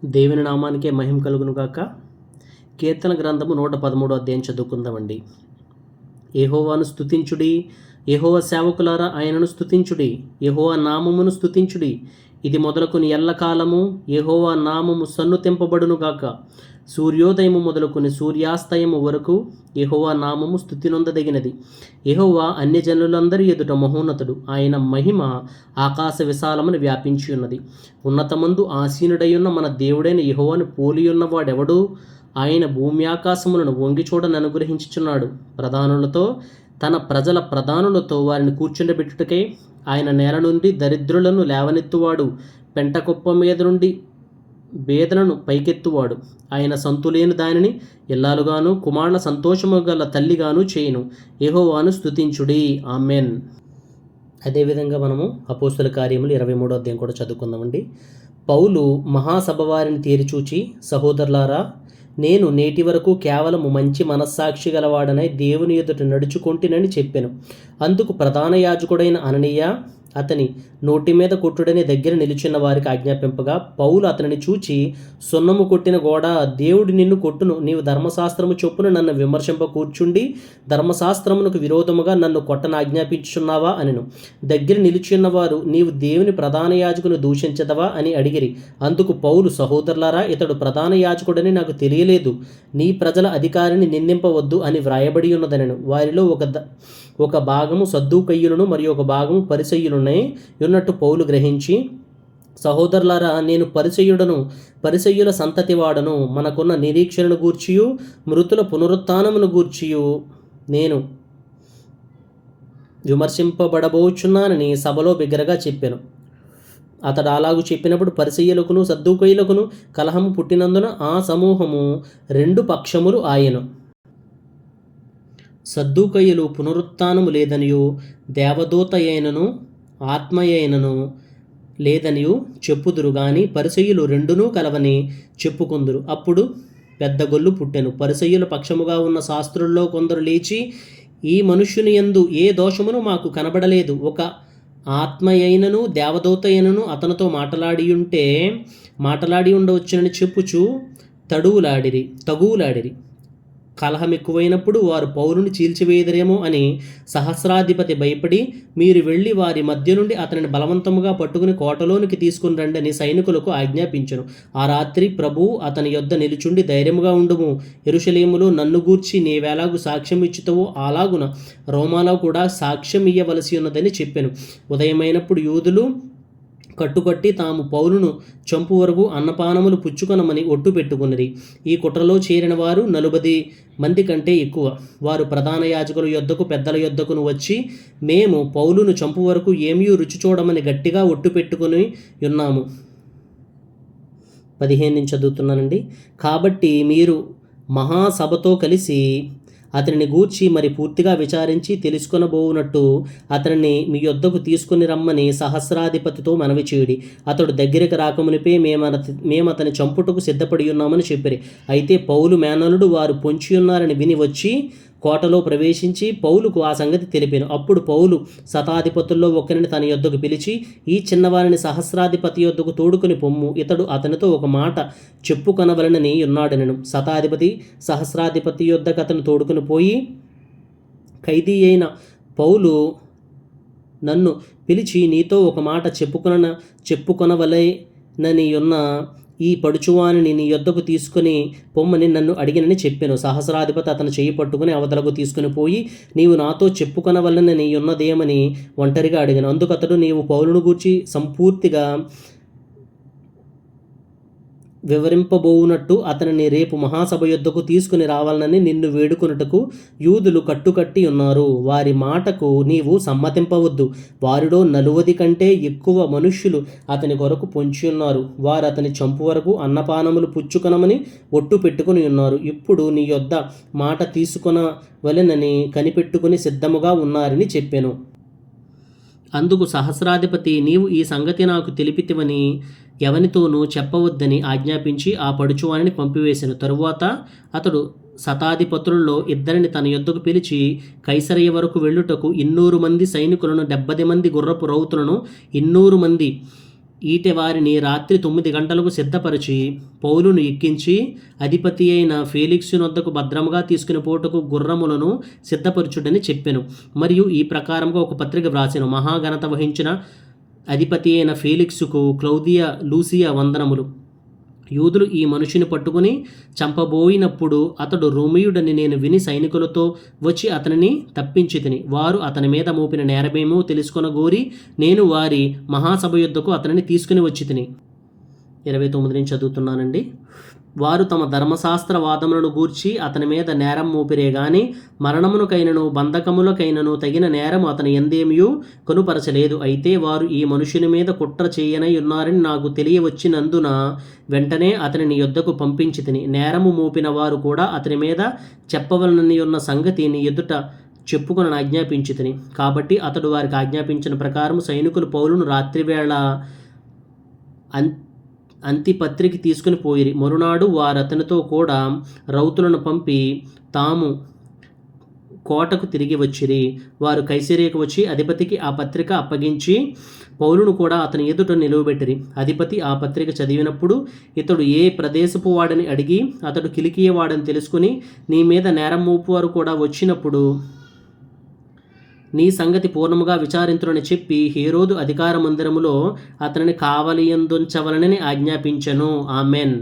దేవుని నామానికే మహిమ కలుగును గాక. కీర్తన గ్రంథము 113 అధ్యాయం చదువుకుందామండి. యెహోవాను స్తుతించుడి, యెహోవా సేవకులారా ఆయనను స్తుతించుడి, యెహోవా నామమును స్తుతించుడి. ఇది మొదలుకొని ఎల్లకాలము యెహోవా నామము సన్నుతింపబడును గాక. సూర్యోదయము మొదలుకొని సూర్యాస్తయము వరకు యెహోవా నామము స్తుతినొందదగినది. యెహోవా అన్యజనులందరి ఎదుట మహోన్నతుడు, ఆయన మహిమ ఆకాశ విశాలమును వ్యాపించి ఉన్నది. ఉన్నతమందు ఆసీనుడైయున్న మన దేవుడైన యెహోవాను పోలియున్నవాడెవడు? ఆయన భూమి ఆకాశములను వంగి చూడని అనుగ్రహించుచున్నాడు. ప్రధానులతో, తన ప్రజల ప్రధానులతో వారిని కూర్చుండబెట్టుటకై ఆయన నేల నుండి దరిద్రులను లేవనెత్తువాడు. పెంటకుప్ప మీద నుండి బేదలను పైకెత్తువాడు. ఆయన సంతులేని దానిని ఇల్లాలుగాను, కుమారుల సంతోషము గల తల్లిగాను చేయును. యెహోవాను స్తుతించుడి. ఆమెన్. అదేవిధంగా మనము అపోస్తుల కార్యములు 23వ అధ్యాయం కూడా చదువుకుందామండి. పౌలు మహాసభ వారిని తేరిచూచి, సహోదరులారా, నేను నేటి వరకు కేవలము మంచి మనస్సాక్షి గలవాడనై దేవుని ఎదుట నడుచుకొంటినని చెప్పెను. అందుకు ప్రధాన యాజకుడైన అననీయ అతని నోటి మీద కొట్టుడని దగ్గర నిలిచిన వారికి ఆజ్ఞాపింపగా, పౌలు అతనిని చూచి, సున్నము కొట్టిన గోడ, దేవుడు నిన్ను కొట్టును. నీవు ధర్మశాస్త్రము చొప్పున నన్ను విమర్శింప కూర్చుండి ధర్మశాస్త్రమునకు విరోధముగా నన్ను కొట్టను ఆజ్ఞాపించుచున్నావా అనెను. దగ్గర నిలిచిన్న వారు, నీవు దేవుని ప్రధాన యాజకుని దూషించదవా అని అడిగిరి. అందుకు పౌలు, సహోదరులారా, ఇతడు ప్రధాన యాజకుడని నాకు తెలియలేదు. నీ ప్రజల అధికారిని నిందింపవద్దు అని వ్రాయబడి ఉన్నదనెను. వారిలో ఒక భాగము సద్దూకయ్యులను మరియు ఒక భాగము పరిసయ్యులునై ఉన్నట్టు పౌలు గ్రహించి, సహోదరులారా, నేను పరిసయ్యుల సంతతి వాడను. మనకున్న నిరీక్షణను గూర్చియు మృతుల పునరుత్థానమును గూర్చియు నేను విమర్శింపబడబోచున్నానని సభలో బిగ్గరగా చెప్పాను. అతడు అలాగూ చెప్పినప్పుడు పరిసయ్యులకును సద్దూకయ్యులకును కలహము పుట్టినందున ఆ సమూహము 2 పక్షములు ఆయెను. సద్దూకయ్యులు పునరుత్థానము లేదనియు, దేవదూత అయినను ఆత్మయైనను లేదనియు చెప్పుదురు గాని పరిసయ్యులు రెండునూ కలవని చెప్పుకుందురు. అప్పుడు పెద్ద గొల్లు పుట్టెను. పరిసయ్యుల పక్షముగా ఉన్న శాస్త్రుల్లో కొందరు లేచి, ఈ మనుష్యుని యందు ఏ దోషమును మాకు కనబడలేదు. ఒక ఆత్మయైనను దేవదూత అయినను అతనితో మాటలాడి ఉండవచ్చునని చెప్పుచు తగువులాడిరి. కలహం ఎక్కువైనప్పుడు వారు పౌలుని చీల్చివేయదరేమో అని సహస్రాధిపతి భయపడి, మీరు వెళ్ళి వారి మధ్య నుండి అతనిని బలవంతముగా పట్టుకుని కోటలోనికి తీసుకుని రండి అని సైనికులకు ఆజ్ఞాపించెను. ఆ రాత్రి ప్రభువు అతని యొద్ద నిలుచుండి, ధైర్యముగా ఉండుము, యెరూషలేములో నన్ను గూర్చి నీవెలాగు సాక్ష్యం ఇచ్చుతావో అలాగున రోమాలో కూడా సాక్ష్యం ఇయ్యవలసి ఉన్నదని చెప్పెను. ఉదయమైనప్పుడు యూదులు కట్టుకట్టి తాము పౌలును చంపు వరకు అన్నపానములు పుచ్చుకొనమని ఒట్టు పెట్టుకున్నది. ఈ కుట్రలో చేరిన వారు 40 మంది కంటే ఎక్కువ. వారు ప్రధాన యాజకుల యొద్దకు పెద్దల యొద్దకును వచ్చి, మేము పౌలును చంపు వరకు ఏమీ రుచి చూడమని గట్టిగా ఒట్టు పెట్టుకుని ఉన్నాము. 15 నుంచి చదువుతున్నానండి. కాబట్టి మీరు మహాసభతో కలిసి అతనిని గూర్చి మరి పూర్తిగా విచారించి తెలుసుకొనబోవునట్టు అతనిని మీ యొద్దకు తీసుకుని రమ్మని సహస్రాధిపతితో మనవి చేయుడి. అతడు దగ్గరికి రాకమునిపే మేము అతని చంపుటకు సిద్ధపడి ఉన్నామని చెప్పిరి. అయితే పౌలు మేనలుడు వారు పొంచి ఉన్నారని విని వచ్చి కోటలో ప్రవేశించి పౌలుకు ఆ సంగతి తెలిపాను. అప్పుడు పౌలు శతాధిపతుల్లో ఒకరిని తన యొద్దకు పిలిచి, ఈ చిన్నవారిని సహస్రాధిపతి యొద్దకు తోడుకొని పొమ్ము, ఇతడు అతనితో ఒక మాట చెప్పుకొనవలనని ఉన్నాడనెను. శతాధిపతి సహస్రాధిపతి యొద్దకు అతను తోడుకొని పోయి, ఖైదీ అయిన పౌలు నన్ను పిలిచి నీతో ఒక మాట చెప్పుకొనవలెనని ఉన్న ఈ పడుచువానిని నీ యొద్దకు తీసుకుని పొమ్మని నన్ను అడిగినని చెప్పాను. సహస్రాధిపతి అతను చెయ్యి పట్టుకుని అవతలకు తీసుకుని పోయి, నీవు నాతో చెప్పుకొనవలనని ఉన్నదేమని ఒంటరిగా అడిగాను. అందుకు అతడు, నీవు పౌలును గూర్చి సంపూర్తిగా వివరింపబోవునట్టు అతనిని రేపు మహాసభ యొద్దకు తీసుకుని రావాలని నిన్ను వేడుకొనుటకు యూదులు కట్టుకట్టి ఉన్నారు. వారి మాటకు నీవు సమ్మతింపవద్దు. వారిలో 40 కంటే ఎక్కువ మనుష్యులు అతని కొరకు పొంచి ఉన్నారు. వారు అతని చంపు వరకు అన్నపానములు పుచ్చుకొనమని ఒట్టు పెట్టుకుని ఉన్నారు. ఇప్పుడు నీ యొద్ద మాట తీసుకొనవలెనని కనిపెట్టుకుని సిద్ధముగా ఉన్నారని చెప్పెను. అందుకు సహస్రాధిపతి, నీవు ఈ సంగతి నాకు తెలిపితివని ఎవనితోనూ చెప్పవద్దని ఆజ్ఞాపించి ఆ పడుచువానిని పంపివేశాను. తరువాత అతడు శతాధిపతులలో 2 తన యొద్దకు పిలిచి, కైసరయ్య వరకు వెళ్ళుటకు 200 మంది సైనికులను, 70 మంది గుర్రపు రౌతులను, 200 మంది ఈటె వారిని రాత్రి 9 గంటలకు సిద్ధపరిచి పౌలును ఎక్కించి అధిపతి అయిన ఫేలిక్సు నొద్దకు భద్రముగా తీసుకుని పోటకు గుర్రములను సిద్ధపరచుడని చెప్పెను. మరియు ఈ ప్రకారంగా ఒక పత్రిక వ్రాసెను. మహాఘనత వహించిన అధిపతి అయిన ఫేలిక్సుకు క్లౌదియా లూసియా వందనములు. యూదులు ఈ మనుషుని పట్టుకుని చంపబోయినప్పుడు అతడు రోమియుడని నేను విని సైనికులతో వచ్చి అతనిని తప్పించితిని. వారు అతని మీద మోపిన నేరమేమో తెలుసుకొనగోరి నేను వారి మహాసభ యుద్ధకు అతనిని తీసుకుని వచ్చితిని. 29 నుంచి చదువుతున్నానండి. వారు తమ ధర్మశాస్త్ర వాదములను గూర్చి అతని మీద నేరం మోపిరే గాని మరణమునకైనను బంధకములకైనను తగిన నేరం అతని ఎందేమియూ కనుపరచలేదు. అయితే వారు ఈ మనుషుని మీద కుట్ర చేయనై ఉన్నారని నాకు తెలియవచ్చినందున వెంటనే అతని నీ యొద్దకు పంపించితిని. నేరము మోపిన వారు కూడా అతని మీద చెప్పవలనని ఉన్న సంగతి నీ ఎదుట చెప్పుకొని ఆజ్ఞాపించితిని. కాబట్టి అతడు వారికి ఆజ్ఞాపించిన ప్రకారం సైనికులు పౌలును రాత్రివేళ అంతిపత్రికి తీసుకుని పోయిరి. మరునాడు వారు అతనితో కూడా రౌతులను పంపి తాము కోటకు తిరిగి వచ్చిరి. వారు కైసరియకు వచ్చి అధిపతికి ఆ పత్రిక అప్పగించి పౌలును కూడా అతని ఎదుట నిలువబెట్టిరి. అధిపతి ఆ పత్రిక చదివినప్పుడు ఇతడు ఏ ప్రదేశపు వాడని అడిగి అతడు కిలికియ వాడని తెలుసుకుని నీ మీద నేరం మోపువారు కూడా వచ్చినప్పుడు నీ సంగతి పూర్ణముగా విచారింతురని చెప్పి హేరోదు అధికార మందిరములో అతనిని కావలియందుంచవలనని ఆజ్ఞాపించెను. ఆమెన్.